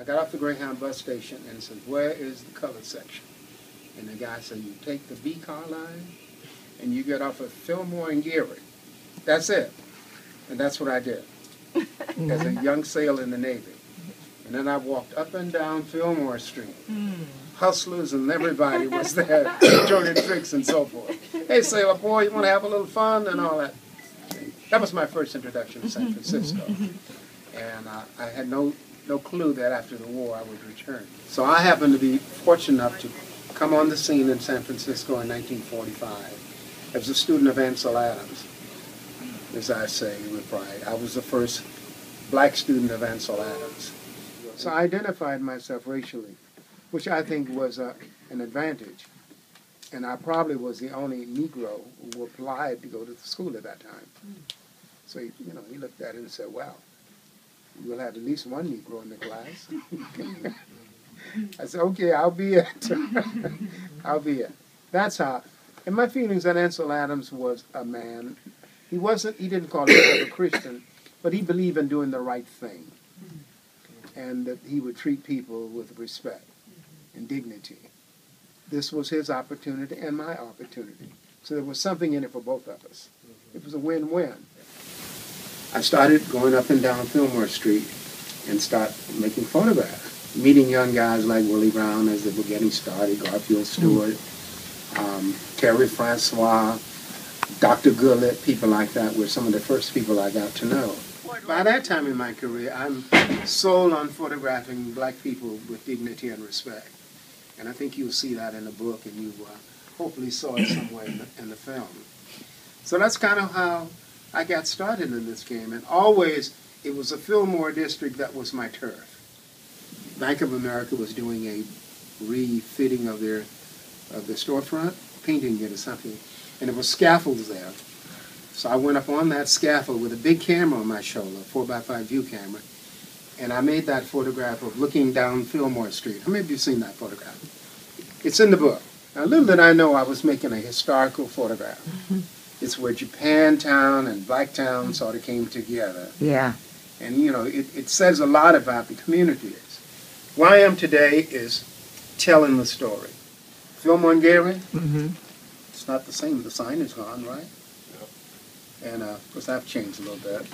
I got off the Greyhound bus station and said, where is the colored section? And the guy said, you take the B car line and you get off of Fillmore and Geary. That's it. And that's what I did as a young sailor in the Navy. And then I walked up and down Fillmore Street. Hustlers and everybody was there, joining tricks and so forth. Hey, sailor boy, you want to have a little fun and all that? That was my first introduction to San Francisco. And I had no clue that after the war I would return. So I happened to be fortunate enough to come on the scene in San Francisco in 1945 as a student of Ansel Adams, as I say with pride. I was the first black student of Ansel Adams. So I identified myself racially, which I think was an advantage. And I probably was the only Negro who applied to go to the school at that time. So, he looked at it and said, well, we'll have at least one Negro in the class. I said, okay, I'll be it. I'll be it. That's how. And my feelings that Ansel Adams was a man. He didn't call himself a Christian, but he believed in doing the right thing. And that he would treat people with respect and dignity. This was his opportunity and my opportunity. So there was something in it for both of us. It was a win-win. I started going up and down Fillmore Street and start making photographs, meeting young guys like Willie Brown as they were getting started, Garfield Stewart, Terry Francois, Dr. Gullett, people like that were some of the first people I got to know. By that time in my career, I'm sold on photographing black people with dignity and respect. And I think you'll see that in the book, and you hopefully saw it somewhere in the film. So that's kind of how I got started in this game. And always, it was the Fillmore district that was my turf. Bank of America was doing a refitting of their storefront, painting it or something, and there were scaffolds there. So I went up on that scaffold with a big camera on my shoulder, a 4x5 view camera, and I made that photograph of looking down Fillmore Street. How many of you have seen that photograph? It's in the book. Now, little did I know I was making a historical photograph. It's where Japantown and Blacktown sort of came together. Yeah. And, it says a lot about the communities. Where I am today is telling the story. Fillmore and Geary, it's not the same. The sign is gone, right? And, of course, I've changed a little bit.